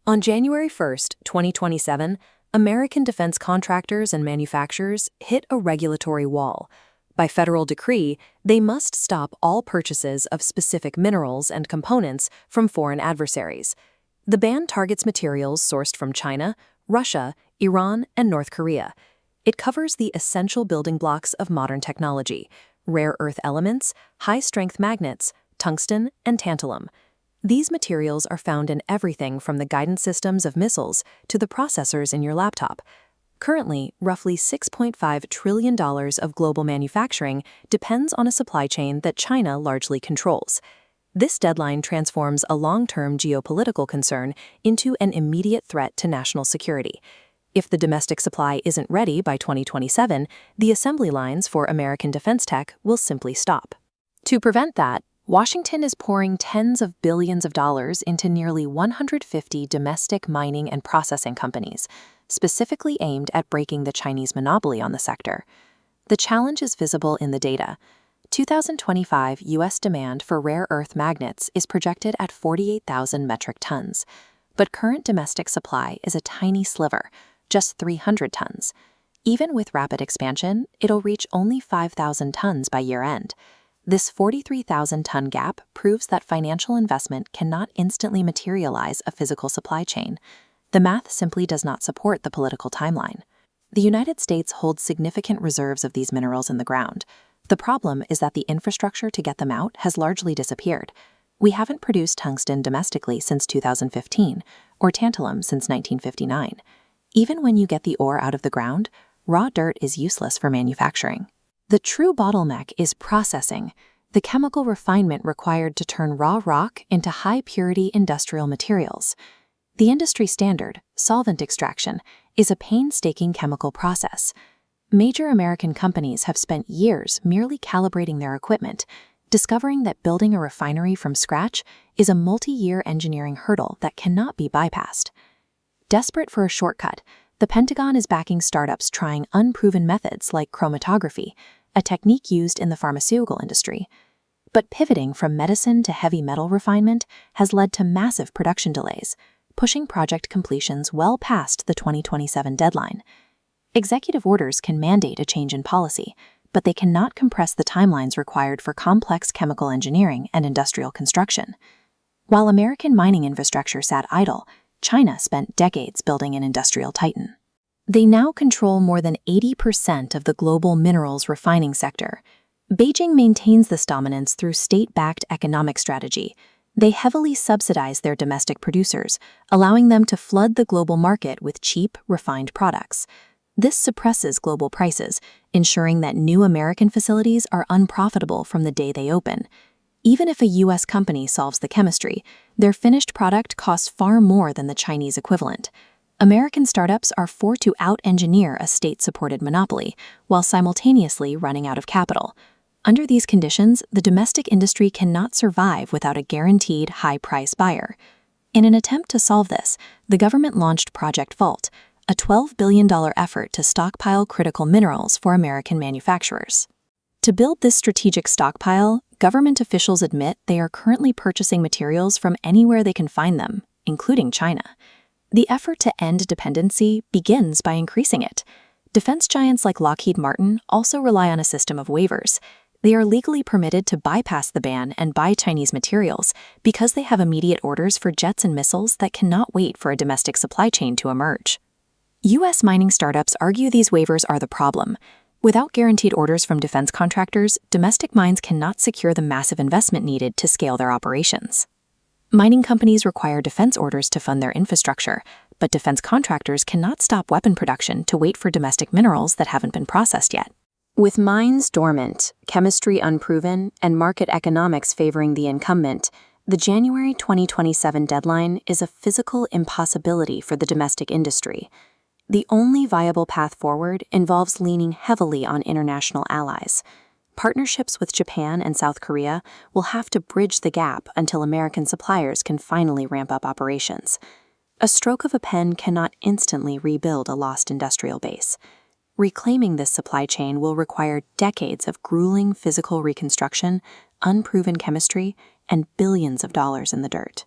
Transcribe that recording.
On January 1st, 2027, American defense contractors and manufacturers hit a regulatory wall. By federal decree, they must stop all purchases of specific minerals and components from foreign adversaries. The ban targets materials sourced from China, Russia, Iran, and North Korea. It covers the essential building blocks of modern technology: rare earth elements, high-strength magnets, tungsten, and tantalum. These materials are found in everything from the guidance systems of missiles to the processors in your laptop. Currently, roughly $6.5 trillion of global manufacturing depends on a supply chain that China largely controls. This deadline transforms a long-term geopolitical concern into an immediate threat to national security. If the domestic supply isn't ready by 2027, the assembly lines for American defense tech will simply stop. To prevent that, Washington is pouring tens of billions of dollars into nearly 150 domestic mining and processing companies, specifically aimed at breaking the Chinese monopoly on the sector. The challenge is visible in the data. 2025 U.S. demand for rare earth magnets is projected at 48,000 metric tons, but current domestic supply is a tiny sliver, just 300 tons. Even with rapid expansion, it'll reach only 5,000 tons by year-end. This 43,000-ton gap proves that financial investment cannot instantly materialize a physical supply chain. The math simply does not support the political timeline. The United States holds significant reserves of these minerals in the ground. The problem is that the infrastructure to get them out has largely disappeared. We haven't produced tungsten domestically since 2015, or tantalum since 1959. Even when you get the ore out of the ground, raw dirt is useless for manufacturing. The true bottleneck is processing, the chemical refinement required to turn raw rock into high-purity industrial materials. The industry standard, solvent extraction, is a painstaking chemical process. Major American companies have spent years merely calibrating their equipment, discovering that building a refinery from scratch is a multi-year engineering hurdle that cannot be bypassed. Desperate for a shortcut, the Pentagon is backing startups trying unproven methods like chromatography, a technique used in the pharmaceutical industry. But pivoting from medicine to heavy metal refinement has led to massive production delays, pushing project completions well past the 2027 deadline. Executive orders can mandate a change in policy, but they cannot compress the timelines required for complex chemical engineering and industrial construction. While American mining infrastructure sat idle, China spent decades building an industrial titan. They now control more than 80% of the global minerals refining sector. Beijing maintains this dominance through state-backed economic strategy. They heavily subsidize their domestic producers, allowing them to flood the global market with cheap, refined products. This suppresses global prices, ensuring that new American facilities are unprofitable from the day they open. Even if a U.S. company solves the chemistry, their finished product costs far more than the Chinese equivalent. American startups are forced to out-engineer a state-supported monopoly, while simultaneously running out of capital. Under these conditions, the domestic industry cannot survive without a guaranteed high-price buyer. In an attempt to solve this, the government launched Project Vault, a $12 billion effort to stockpile critical minerals for American manufacturers. To build this strategic stockpile, government officials admit they are currently purchasing materials from anywhere they can find them, including China. The effort to end dependency begins by increasing it. Defense giants like Lockheed Martin also rely on a system of waivers. They are legally permitted to bypass the ban and buy Chinese materials because they have immediate orders for jets and missiles that cannot wait for a domestic supply chain to emerge. U.S. mining startups argue these waivers are the problem. Without guaranteed orders from defense contractors, domestic mines cannot secure the massive investment needed to scale their operations. Mining companies require defense orders to fund their infrastructure, but defense contractors cannot stop weapon production to wait for domestic minerals that haven't been processed yet. With mines dormant, chemistry unproven, and market economics favoring the incumbent, the January 2027 deadline is a physical impossibility for the domestic industry. The only viable path forward involves leaning heavily on international allies. Partnerships with Japan and South Korea will have to bridge the gap until American suppliers can finally ramp up operations. A stroke of a pen cannot instantly rebuild a lost industrial base. Reclaiming this supply chain will require decades of grueling physical reconstruction, unproven chemistry, and billions of dollars in the dirt.